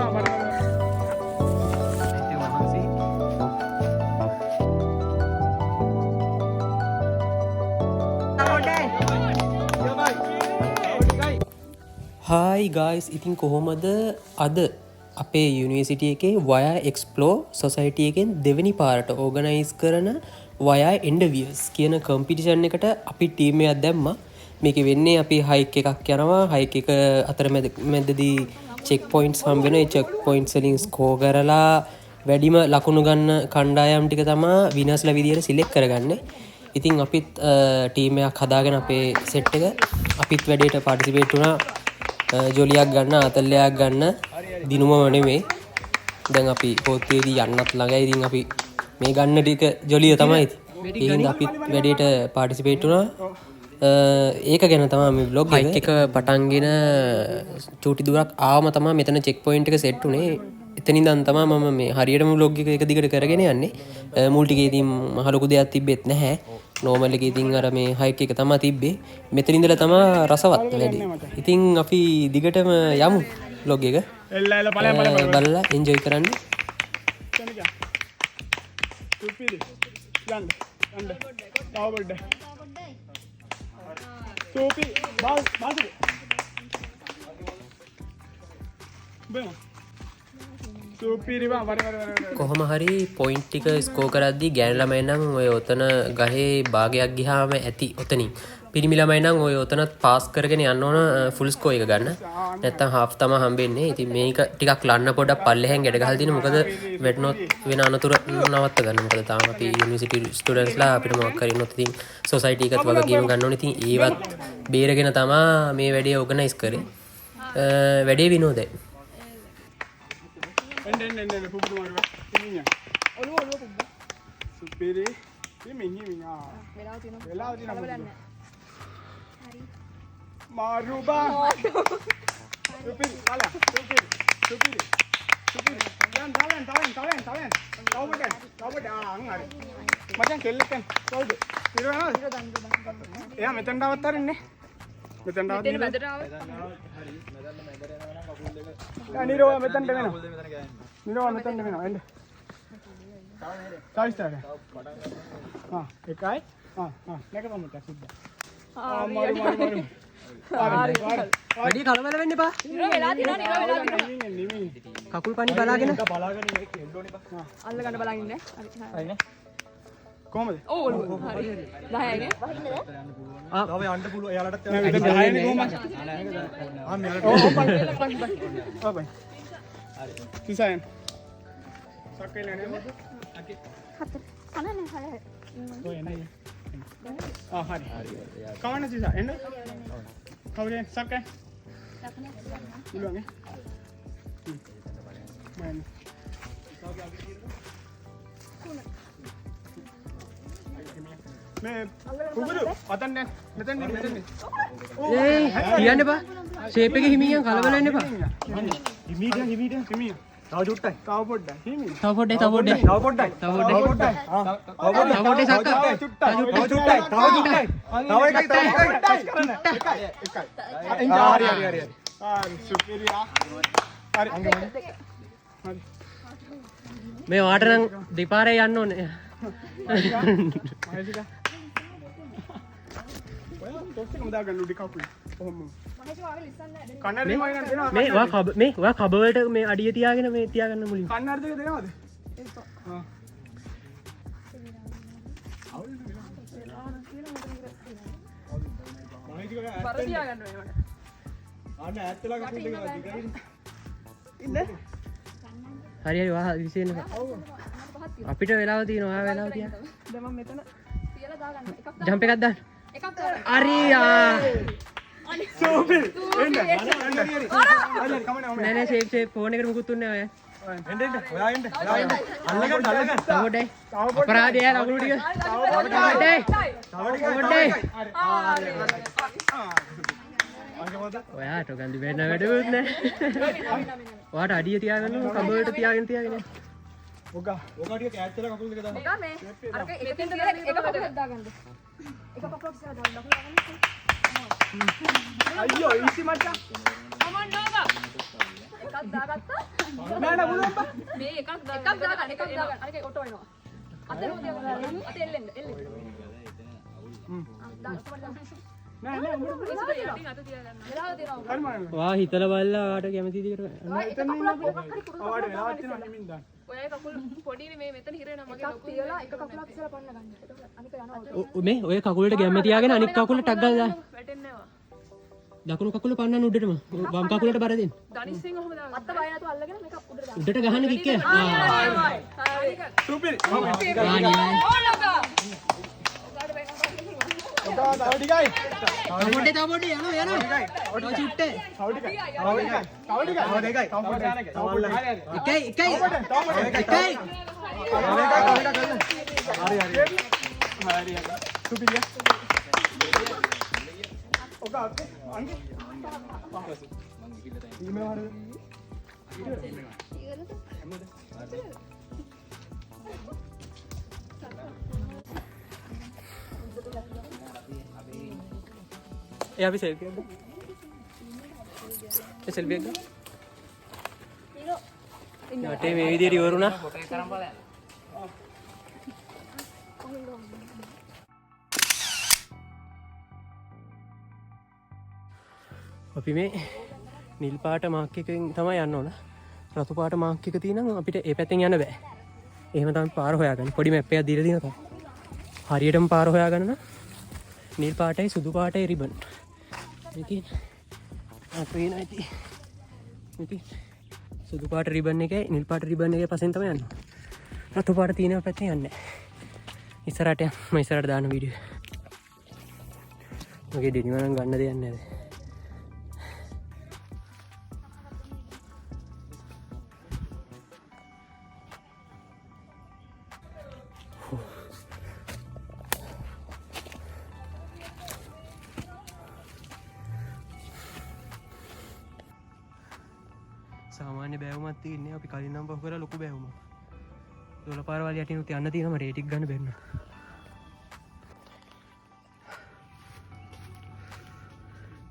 Hi guys, ඉතින් කොහොමද අද අපේ යුනිවර්සිටි එකේ වයා එක්ස්ප්ලෝ සොසයිටි එකෙන් දෙවෙනි පාරට ඕගනයිස් කරන වයා එන්ඩවියර්ස් කියන කම්පිටිෂන් එකට අපි ටීම් එකක් දැම්මා. මේකේ වෙන්නේ අපි හයික් එකක් යනවා. හයික් එක අතරමැදදී චෙක් පොයින්ට්ස් හම්බ වෙනවා. ඒ චෙක් පොයින්ට්ස් වලින් ස්කෝර් කරලා වැඩිම ලකුණු ගන්න කණ්ඩායම් ටික තමයි විනර්ස්ලා විදියට සිලෙක්ට් කරගන්නේ. ඉතින් අපිත් ටීම් එකක් හදාගෙන අපේ සෙට් එක අපිත් වැඩේට පාටිසිපේට් වුණා. ජොලියක් ගන්න අතල්ලයක් ගන්න දිනුම නෙමෙයි. දැන් අපි පොත්තේදී යන්නත් ළඟයි. ඉතින් අපි මේ ගන්න ටික ජොලිය තමයි. ඒකින්ද අපිත් වැඩේට පාටිසිපේට් වුණා. ඒක ගැන තමයි මේ බ්ලොග් එක පටන්ගෙන චූටි දුරක් ආවම තමයි මෙතන චෙක් පොයින්ට් එක සෙට් උනේ. එතනින් ඉඳන් තමයි මම මේ හරියටම බ්ලොග් එක දිගට කරගෙන යන්නේ. මුල් ටිකේ ඉතින් මහ ලොකු දෙයක් තිබෙත් නැහැ. නෝමල් එකේ ඉතින් අර මේ හයික් එක තමයි තිබ්බේ. මෙතන ඉඳලා තමයි රසවත් වැඩි. ඉතින් අපි දිගටම යමු බ්ලොග් එක. බලලා එන්ජොයි කරන්න. කොහොම හරි පොයින්ට් ටික ස්කෝර් කරද්දී ගෑනු ළමයි නම් ඔය ඔතන ගහේ භාගයක් ගියාම ඇති ඔතනින්. පිරිමි ළමයි නම් ඔය ඔතනත් පාස් කරගෙන යන්න ඕන ෆුල් ස්කෝර් එක ගන්න. නැත්තම් හාෆ් තමයි හම්බෙන්නේ. ඉතින් මේක ටිකක් ලන්න පොඩක් පල්ලෙහෙන් ගැට ගහලා තියෙන. මොකද වැටුනොත් වෙන අනතුරු නවත්ත ගන්න. මොකද තාම අපි යුනිවර්සිටි ස්ටුඩන්ට්ස්ලා අපිට මොකක් කරි ඉන්නොත් ඉතින් සොසයිටි එකත් වගකීම් ගන්න ඕනේ. ඉතින් ඒවත් බේරගෙන තමයි මේ වැඩේ ඕගනයිස් කරේ. වැඩේ විනෝදයි. වැඩි කලබල වෙන්න එපා. කකුල් පණි බලාගෙන අල්ල ගන්න බලාගෙන ඉන්න. හරිනේ. කොහමද? ඔව් හරි. 10යිනේ. ආ තව යන්න පුළුවන්. එයාලටත් 10යිනේ කොහමද? ආ මෙයාලට. ඔව් බයි. හරි. කිසයන්. සක්කේල නේ. අකි. හතර. අනනේ හරි. ඔය එන්නේ. ආ හරි. කවන්න සිසා එන්න. කවුරුන් සක්කේ? සක්කනේ. ඉලුවනේ. මම. මේ කුබුරු අතන් දැන් මෙතන ඒ කියන්න එපා. ෂේප් එකේ හිමියන් කලබල වෙන්න එපා. හිමීට තව චුට්ටයි. තව පොඩ්ඩයි. හිමී. තව පොඩ්ඩයි. තව පොඩ්ඩයි. තව පොඩ්ඩයි. තව පොඩ්ඩයි. ආ. තව පොඩ්ඩයි සක්කා. තව චුට්ටයි. තව චුට්ටයි. තව චුට්ටයි. තව එකයි. තව එකයි. එකයි. හරි. සුපිරියා. හරි. හරි. මේ වාට නම් දෙපාරේ යන්න ඕනේ. මහේසිකා. ඔය තොස්සේ මුදා ගන්න උඩ කකුල්. කොහොම. මහේසිකා ආවෙ ඉස්සන්න නැහැ. කන්නඩි මයින් දෙනවා. මේ වා කබ වලට මේ අඩිය තියාගෙන මේ තියාගන්න මුලින්. කන්නඩි දෙක දෙනවද? ආ. මහේසිකා බර තියාගන්න ඕනේ මට. ආන්න ඈත් වෙලා කකුල් දෙක දිගින්. ඉන්න. හරි වා විශේෂ අපිට වෙලාව තියෙනවා. ඔයා වෙලාව තියා. දැන් මම මෙතන තියලා දාගන්න. එකක් දාන්න. ජම්ප් එකක් දාන්න. එකක් දාන්න. හරි සෝපිල්. එන්න. නෑ ෂේප් ෆෝන් එකට මුකුත් තුන්නේ ඔය. එන්න. ඔයා එන්න. අල්ලගන්න. තවඩේ. අපරාධය ලකුණු ටික. තවඩේ. ඔයාට ගන්දි වෙන්න වැඩකුත් නෑ. ඔයාට අඩිය තියාගන්න කබ වලට තියාගෙන. ඔගා ටික කෑච් වෙලා කකුල් දෙක දාන්න. ඔගා මේ අරක එකකින් තියලා එක කකුලක් දාගන්න. එක කකුලක් ඉස්සරහ දාන්න. ලකුණු දාගන්න. අයියෝ ඊසි මචං. කමොන් නෝගා. එකක් දාගත්තා. මේ එකක් දාගන්න අනික ඔටෝ එනවා අතේ අතේ එල්ලෙන්න වා හිතල බල්ලා වාට කැමති දිකට ඔය කකුල් පොඩිනේ මේ මෙතන හිර වෙනවා මගේ ලොකු තියලා එක කකුලක් ඉස්සලා පන්න ගන්න. අනික යනවා. මේ ඔය කකුලට ගැම්ම තියාගෙන අනිත් කකුලට ටක් ගාලා දාන්න. වැටෙන්නේ නැහැ. දකුණු කකුල පන්නන්න උඩටම. වම් කකුලට බර දෙන්න. දනිස්සෙන් ඔහම දාන්න. අත්ත බය නැතුව අල්ලගෙන මේක උඩට දාන්න. උඩට ගහන්න කික්කේ. සුපිරි. අපි සෙල්ෆි එකක් ගමු. සෙල්ෆි එකක් ගමු. ඊට මේ විදිහට ඉවරුණා. අපි මේ නිල් පාට මාක් එකකින් තමයි යන්න ඕන. රතු පාට මාක් එක තියෙනම් අපිට ඒ පැත්තෙන් යන්න බෑ. එහෙම තමයි පාර හොයාගන්න. පොඩි මැප් එකක් දීලා තියෙනවා. හරියටම පාර හොයාගන්න නම් නිල් පාටයි සුදු පාටයි රිබන්. ඉතින් අපේ නැති ඉතින් සුදු පාට රිබන් එකයි නිල් පාට රිබන් එකයි පස්සෙන් තමයි යන්නේ. රතු පාට තියෙන පැත්තෙන් යන්නේ නැහැ. ඉස්සරහට මම ඉස්සරහට දාන වීඩියෝ. මගේ දෙනිව නම් ගන්න දෙයක් නැහැ. සාමාන්‍ය බෑවුමක් තියෙන්නේ අපි කලින් නම් පහු කරලා ලොකු බෑවුමක්. දොළ පාරවල් යටිනුත් යන්න තියෙනවා මට ඒ ටික ගන්න බැන්න.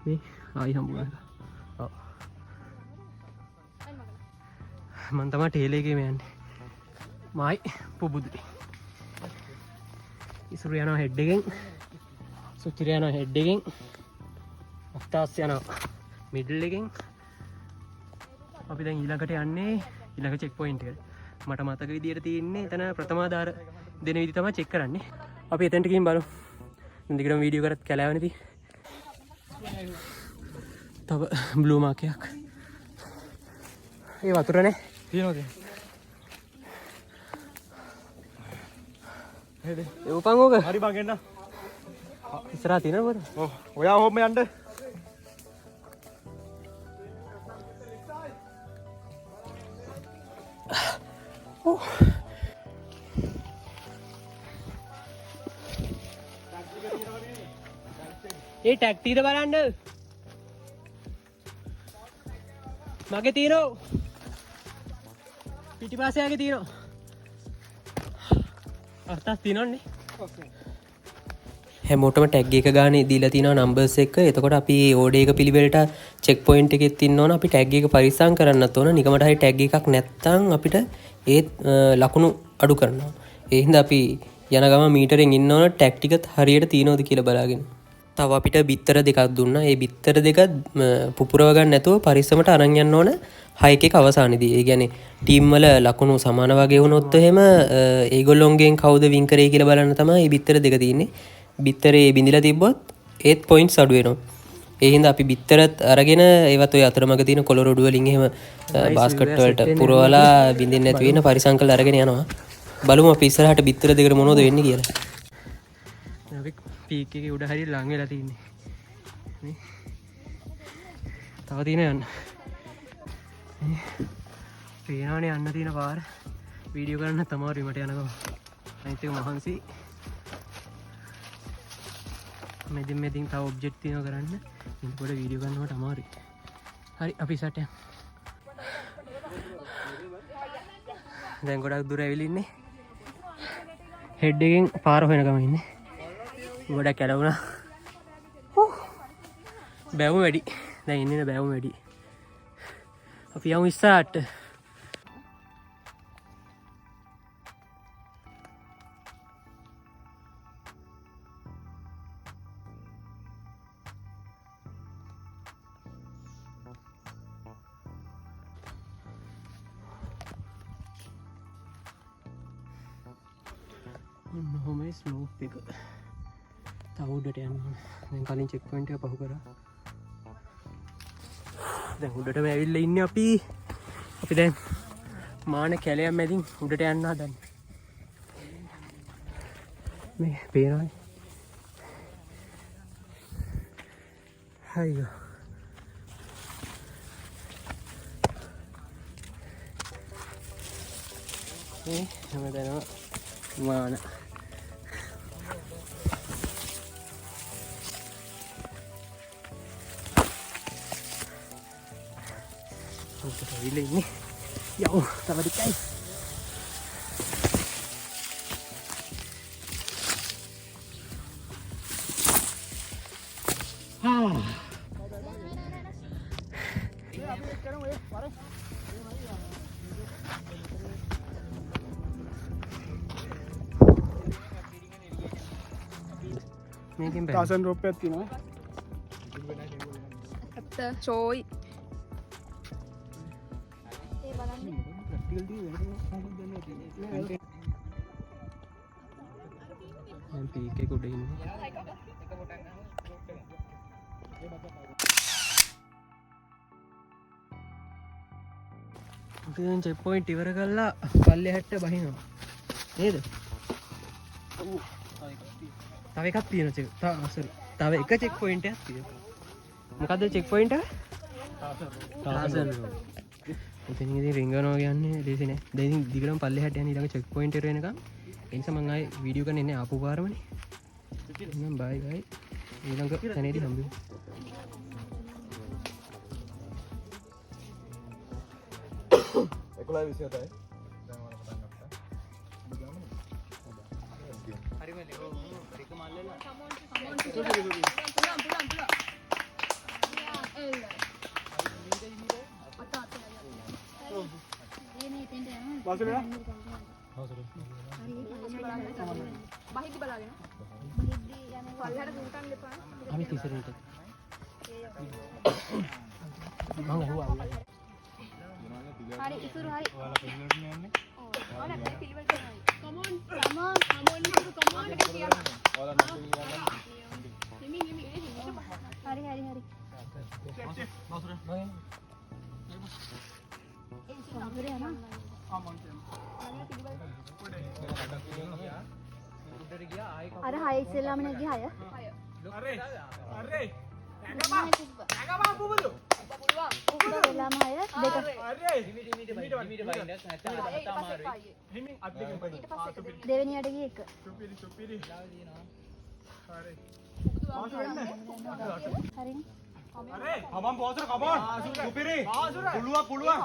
මේ ආයි හම්බුණා. ඔව්. මම තමයි ටේල් එකේ යන්නේ. මායි පුබුදුයි. ඉසුරු යනවා හෙඩ් එකෙන්. සුචිර යනවා හෙඩ් එකෙන්. අස්තාස් යනවා මිඩල් එකෙන්. අපි දැන් ඊළඟට යන්නේ ඊළඟ චෙක් පොයින්ට් එකට. මට මතක විදියට තියෙන්නේ එතන ප්‍රථමාධාර දෙන විදිහ තමයි චෙක් කරන්නේ. අපි එතනට ගිහින් බලමු. දිගටම වීඩියෝ කරත් කැලෑවනේ තියෙන්නේ. තව බ්ලූ මාක් එකක්. ඒ වතුර නේ තියෙනවද? හේද? ඒ උපන් ඕක. හරි බං එන්න. ඉස්සරහා තියෙනවද? ඔව්. ඔයා හොම යන්න. ඒ ටැක්ටීර බලන්න මගේ තියෙනවා පිටිපස්සෙගේ තියෙනවා අර්ථස් තියෙනවනේ හැමෝටම ටැග් එක ගානේ දීලා තියෙනවා නම්බර්ස් එක. එතකොට අපි ඕඩර් එක පිළිවෙලට චෙක් පොයින්ට් එකෙත් ඉන්න ඕන. අපි ටැග් එක පරිස්සම් කරන්නත් ඕන. නිකමට හරි ටැග් එකක් නැත්තම් අපිට ඒත් ලකුණු අඩු කරනවා. ඒ හින්දා අපි යන ගම මීටරෙන් ඉන්න ඕන ටැග් ටිකත් හරියට තියෙනවද කියලා බලාගෙන. තව අපිට බිත්තර දෙකක් දුන්නා. ඒ බිත්තර දෙක පුපුරව ගන්න නැතුව පරිස්සමට අරන් යන්න ඕන 6 එකක අවසානයේදී. ඒ කියන්නේ ටීම් වල ලකුණු සමාන වගේ වුණොත් එහෙම ඒගොල්ලොන්ගෙන් කවුද වින් කරේ කියලා බලන්න තමයි මේ බිත්තර දෙක තියෙන්නේ. බිත්තරේ බිඳිලා තිබ්බොත් ඒත් පොයින්ට්ස් අඩු වෙනවා. ඒ හින්දා අපි බිත්තරත් අරගෙන ඒවත් ඔය අතරමඟ තියෙන කොළ රොඩු වලින් එහෙම බාස්කට් වලට පුරවලා බින්දින්න නැති වෙන පරිසම් කරලා අරගෙන යනවා. බලමු අපි ඉස්සරහට බිත්තර දෙකට මොනවද වෙන්නේ කියලා. අපි පීක් එකේ උඩ හරිය ලං වෙලා තින්නේ. නේ. තව තියෙන යන්න. පේනවනේ යන්න තියෙන පාර. වීඩියෝ කරන්න තමයි මට යනකම්. අනිත් එක මහන්සි. මෙදින් තව ඔබ්ජෙක්ට් තියෙනවා කරන්න. ඉන්පොඩ වීඩියෝ කරනවට අමාරුයි. හරි අපි ඉස්සරහට යමු. දැන් ගොඩක් දුර ඇවිල්ලා ඉන්නේ. හෙඩ් එකෙන් පාර හොයන ගම ඉන්නේ. ගොඩක් කැඩුණා. බැවුම වැඩි. දැන් ඉන්නේ බැවුම වැඩි. අපි යමු ඉස්සරහට. නොහොමයි ස්ලෝප් එක තව උඩට යන්න දැන් කලින් චෙක් පොයින්ට් එක පහු කරා දැන් උඩටම ඇවිල්ලා ඉන්නේ අපි දැන් මාන කැලයක් මැදින් උඩට යන්න හදන්නේ මේ පේනවනේ අයියෝ මේ හැමදැනම මාන උඩට ඇවිල්ලා ඉන්නේ යව් තව ටිකයි මේකෙන් බෑ 1000 රුපියක් තියෙනවා ඇත්ත චෝයි දැන් පීක් එක උඩ ඉන්නේ අපි දැන් චෙක් පොයින්ට් ඉවර කරලා පල්ලෙහාට බහිනවා නේද තව එකක් තියෙනවා තව එක චෙක් පොයින්ට් එකක් තියෙනවා මොකද්ද චෙක් පොයින්ට් එක තාසන් ඉතින් ඉතින් රිංගනවා කියන්නේ ලේසි නෑ දැන් ඉතින් දිගටම පල්ලෙහාට යන ඊළඟ චෙක් පොයින්ට් එකට එනකම් ඒ නිසා මම ආයේ වීඩියෝ කරන්න එන්නේ ආපු පාරමනේ එහෙනම් බයි බයි ඊළඟ තැනේදී හම්බෙමු 11:27යි හරි මල්ලේ ඔව් එක මල්ලෙලා වාසුලා බහිද්දි බලාගෙන පල්ලෙහාට දුන්ටන් දෙපා අපි තිසරේට මම හුවා හරි ඉතුරු හරි ඔයාලා පිළිවෙලට යන්නේ ඔයාලා අපේ පිළිවෙලට යනවා කමෝන් ඉතුරු කමෝන් එක කියන්න ඔයාලා නැති හිමි හරි හරි හරි සම්බුරේ යනවා අර හය ඉස්සෙල්ලාම නේ ගියා අය අරේ ඉස්සෙල්ලාම හය දෙක දෙවෙනියට ගියේ එක හරිනේ කමන් පොතර කමන් සුපිරි පුළුවන්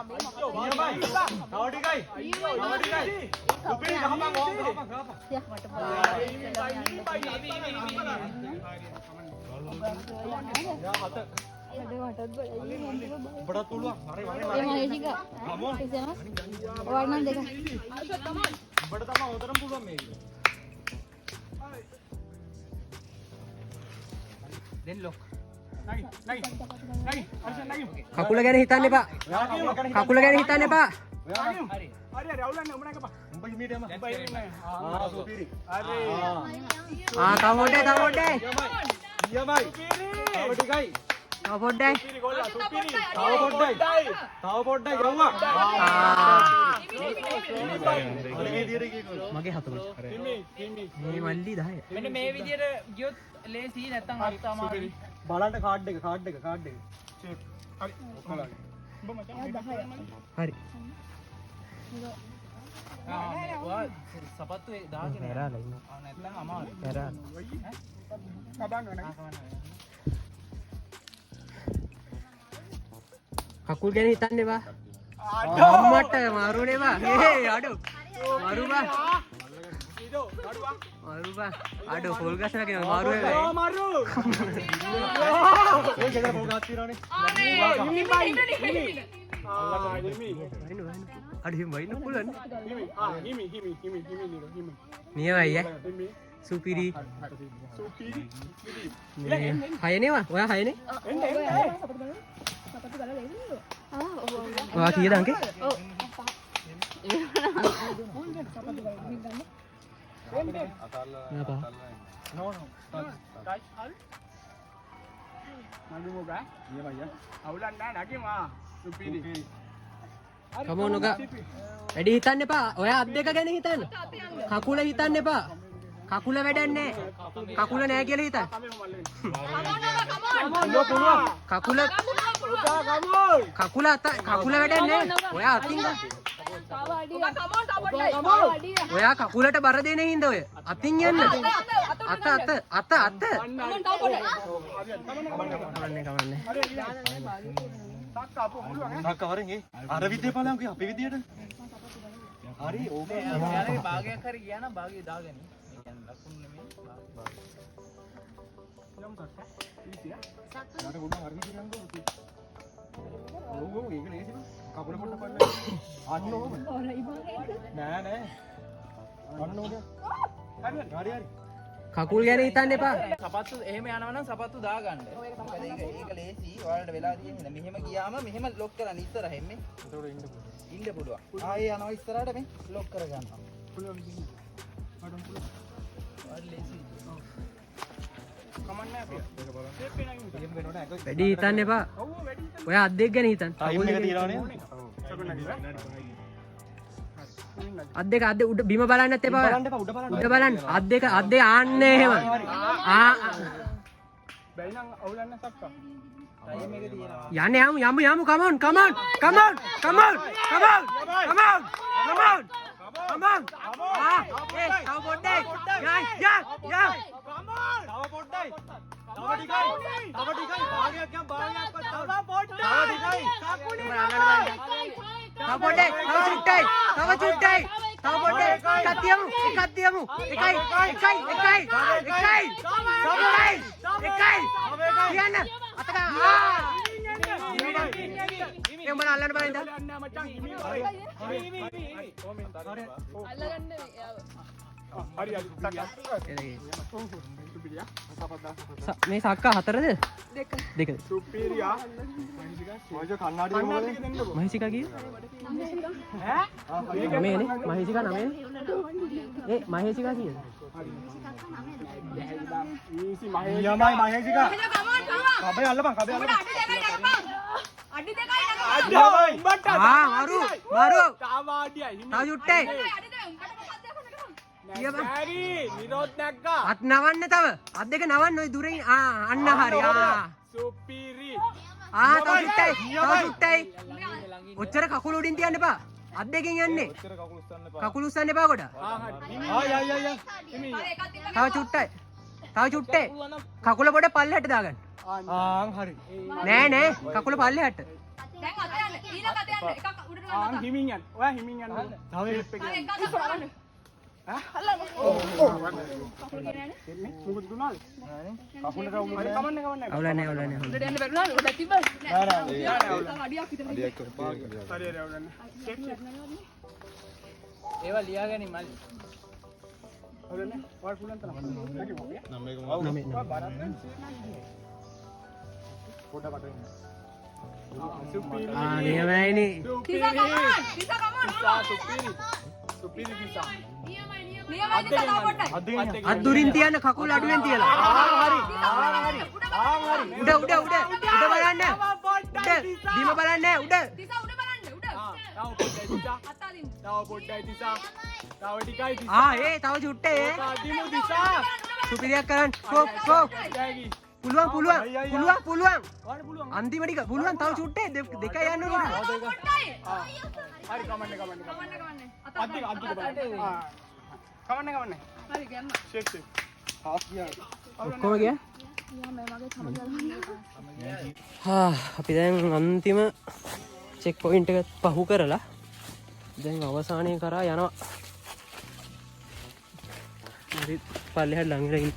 නියමයි තව ටිකයි සුපිරි කමන් බඩත් පුළුවන් හරි ඒ මහේෂික කිසිම වර්ණන් දෙක බඩ තමයි උතරම් පුළුවන් මේක දැන් ලොක් නයි අර්ෂන් නයි කකුල ගැන හිතන්න එපා කකුල ගැන හිතන්න එපා හරි රවුලන්නේ උඹ නැගපා උඹ හිමීටම සුපිරි අරේ තව පොඩ්ඩයි නියමයි තව ටිකයි තව පොඩ්ඩයි සුපිරි ගෝලා සුපිරි තව පොඩ්ඩයි ගව්වා මගේ හතර හිමි මේ මල්ලි 10 මෙන්න මේ විදියට ගියොත් ලේසි නැත්තම් අත් අමාරුයි. බලන්න කාඩ් එක හරි ඔක්කොලගේ උඹ මචං හරි ඔයා සපත්තු දාගෙන හැරාලා ඉන්න නැත්තම් අමාරුයි. හැරාලා කබන් ගන්න කකුල් ගැන හිතන්න එපා අම්මට මාරුනේ බා අඩු මාරු බා අඩු පොල් ගස්ලා කියන මාරු වෙලා මාරු ඔය ගෙදර පොල් ගස් තියනවනේ අඩු හිම වයින් පුළුවන් හිමි නියමයි ඈ සුපිරි හයනේවා ඔයා හයනේ ඔයා කීයද අංකේ Kenapa? No. Touch all. Maju muka. Iya Pak ya. Aulan dah lagi mah. Supiri. Kamu noga. වැඩි හිතන්න එපා. ඔයා අත් දෙක ගැන හිතන්න. කකුල හිතන්න එපා. කකුල වැඩන්නේ. කකුල නෑ කියලා හිතන්න. කකුල කකුල අත කකුල වැඩන්නේ. ඔයා අතින් ඔයා කකුලට බර දෙන හින්දා ඔය අතින් යන්න. අත කමන්නේ. Kakak orang ni. Ada video paling aku apa video dah? Hari over. යාලගේ භාගයක් හරි ගියා නම් භාගය දාගනි. ඒ කියන්නේ ලකුණු නෙමෙයි භාග. Nam tak? Isi ya? Ada guna hari ni yang tu. Oh, ini ni sih. Kapur pun dapat. Anu. Nah. Anu dia. Hari. කකුල් ගැන හිතන්න එපා. සපත්තු එහෙම යනවා නම් සපත්තු දාගන්න. මොකද ඒක ලේසි. ඔයාලට වෙලා තියෙන්නේ. මෙහෙම ගියාම මෙහෙම ලොක් කරන්න ඉස්සරහින් මේ. Betul ini. ඉන්න පුළුවන්. ආයේ යනවා ඉස්සරහට මේ ලොක් කරගන්නවා. Pulang sini. Ada pulang. ඔයාලට ලේසි. Kaman ni apa? Siapa yang ini? Dia bukan orang. වැඩි හිතන්න එපා. ඔයා අත් දෙක ගැන හිතන්න. Time ni kira ni. Siapa nak kira? අත් දෙක උඩ බිම බලන්නත් එපා. Udah balan. උඩ බලන්න. අත් දෙක ආන්නේ එහෙම. Bayang aulan nak sakka. Time එක තියෙනවා. යන්න යමු come on. තව පොඩ්ඩක්. යා. Tawa potai. Tawa dikai. Bahagia kya bahagia apa? Tawa potai. Tawa dikai. තව පොඩ්ඩක්. තව චුට්ටයි. එකක් තියමු. එකයි. කියන්න. අතක එම් බල අල්ලන්න බලන්න. Macam ini. Hari sakka. මේ සක්කා හතරද? දෙකද? Superior. Macam kannadi මොකද? මහිසිකා කියේ? නමේනේ. මහිසිකා නමේනේ. මහේසිකා කීයද? Isi Mahesika. Kabeh allapang. මාරු. Tawa dia. තව චුට්ටයි. Hari Nirod Naga. අත් නවන්න තව. අත් දෙක නවන්න ඔය දුරින් අන්න හරි. Supiri. තව චුට්ටයි. ඔච්චර කකුල උඩින් තියන්න එපා. අත් දෙකෙන් යන්නේ. කකුල උස්සන්න එපා කොට. Ya. Ini. තව චුට්ටයි. කකුල පොඩ පල්ලෙහාට දාගන්න. Hari. නෑ කකුල පල්ලෙහාට. Himingan. Wah himingan. Tahu ya. Mungkin tunal. Aku nak tahu. Kaman. අවුලන්නේ. ඒවා ලියාගනි මල්ලි. නියමයිනේ. Supiri bisa. අත් දුරින් තියන්න කකුල් අඩුවෙන් තියලා. උඩ බලන්න. බිම බලන්න උඩ. Tahu potai bisa. Tahu dikai bisa. තව චුට්ටේ. Dimu bisa. සුපිරියක් කරන්න. කෝ. Lagi. පුළුවන්. Puluang. අන්තිම ටික පුළුවන් තව චුට්ටේ දෙකයි යන්න ඕනේ. Hari kaman. Adi. Kaman. Shake. Half dia. ඔක්කොම ගියා? අපි දැන් අන්තිම චෙක් පොයින්ට් එක පහු කරලා දැන් අවසානයේ කරා යනවා. හරි පල්ලෙහාට ළඟට ඉන්න.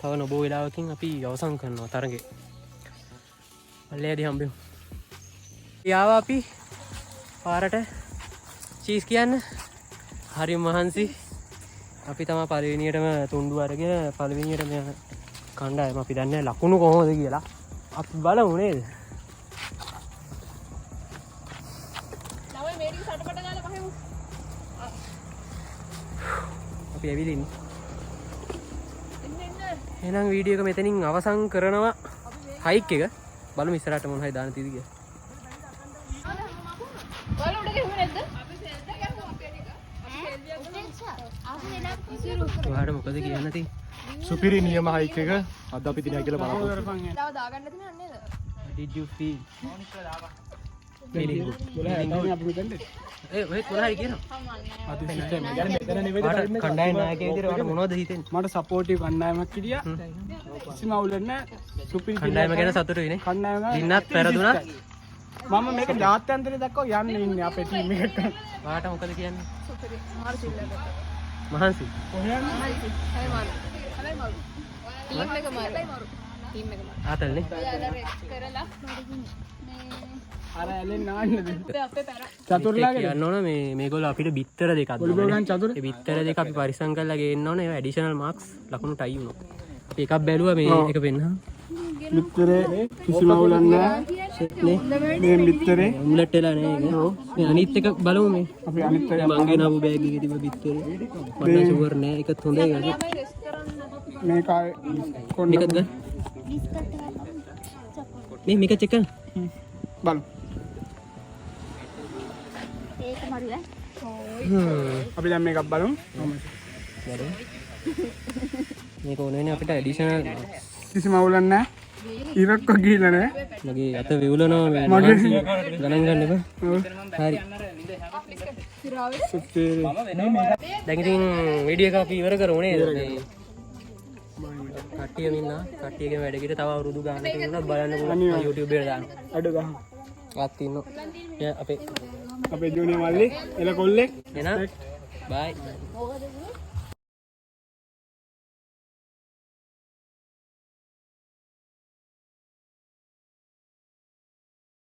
තව නොබෝ වෙලාවකින් අපි අවසන් කරනවා තරගේ. පල්ලෙහාදී හම්බෙමු. යාවා අපි පාරට චීස් කියන්න. හරි මහන්සි. අපි තමයි පළවෙනියටම තුන්ඩු අරගෙන පළවෙනියටම යන කණ්ඩායම. අපි දන්නේ ලකුණු කොහොමද කියලා. අපි බලමු නේද? අපි ඇවිලින් එහෙනම් වීඩියෝ එක මෙතනින් අවසන් කරනවා හයික් එක බලමු ඉස්සරහට මොන හරි දාන්න තියෙද කියලා ඔයාලා උඩ ගෙහුවේ නැද්ද? ඔයාලට මොකද කියන්න තියෙන්නේ සුපිරි නියම හයික් එක අද අපි දිනයි කියලා බලමු. තව දාගන්න තියෙනව නේද? did you feel අපි මෙතනද? ඔය කොහරි කියනවා අද සිස්ටම් එක ගැන මෙතන නෙවෙයි කණ්ඩායම් නායකයෙක් විදිහට ඔයාලට මොනවද හිතෙන්නේ මට සපෝටිව් කණ්ඩායමක් හිටියා. කිසිම අවුලක් නැහැ. සුපිරි කණ්ඩායම ගැන සතුටුයි නේ කණ්ඩායම දින්නත් පෙරදුනත් මම මේක ජාත්‍යන්තරේ දක්වා යන්න ඉන්නේ අපේ ටීම් එකට. ඔයාලට මොකද කියන්නේ සුපිරි. මාරු සිල්ලකට. මහන්සි හැබැයි මාරු. ටීම් එක මාරු. ටීම් එක මාරු. ආතල්නේ ඔයාලා රෙක් කරලා අර ඇලෙන් නාන්නද? අපේ පැර චතුර්ලාගේ කියන්න ඕන මේ මේගොල්ලෝ අපිට බිත්තර දෙකක් වොලිබෝල් ගන්න චතුර ඒ බිත්තර දෙක අපි පරිස්සම් කරලා ගේන්න ඕනේ ඒවා ඇඩිෂනල් මාක්ස් ලකුණු ටයි වුණා අපි එකක් බැලුවා මේ එක පෙන්නහම බිත්තරේ කිසිම අවුලක් නැහැ. මේ බිත්තරේ ඔම්ලට් වෙලා නෑ ඒක මේ අනිත් එක බලමු මේ අපි අනිත් එක මංගේ නබු බෑග් එකේ තිබ්බ බිත්තරේ මට ෂුවර් නෑ ඒකත් හොඳයි ඒක මේක කොන්න මේකත් ගන්න මේ මේක චෙක් කරන්න බලමු. ඒක මරුවේ. අපි දැන් මේකක් බලමු. මේක ඕන වෙන්නේ අපිට ඇඩිෂනල් කිසිම අවුලක් නැහැ. ඉරක්ක ගිහිල්ලා නැහැ. මගේ අත වෙවුලනවා මේ මගේ ගණන් ගන්න එපා හරි සුපිරි. දැන් ඉතින් වීඩියෝ එක අපි ඉවර කරමු නේද මේ කට්ටියම ඉන්නා කට්ටියගේ වැඩ කිට තව අවුරුදු ගානක් ඉන්නවා බලන්න පුළුවන් YouTube එකට දාන්න අඩ ගහ. ආත් ඉන්නවා එයා අපේ අපේ ජූනියර් මල්ලි එල කොල්ලෙක් එහෙනම් බයි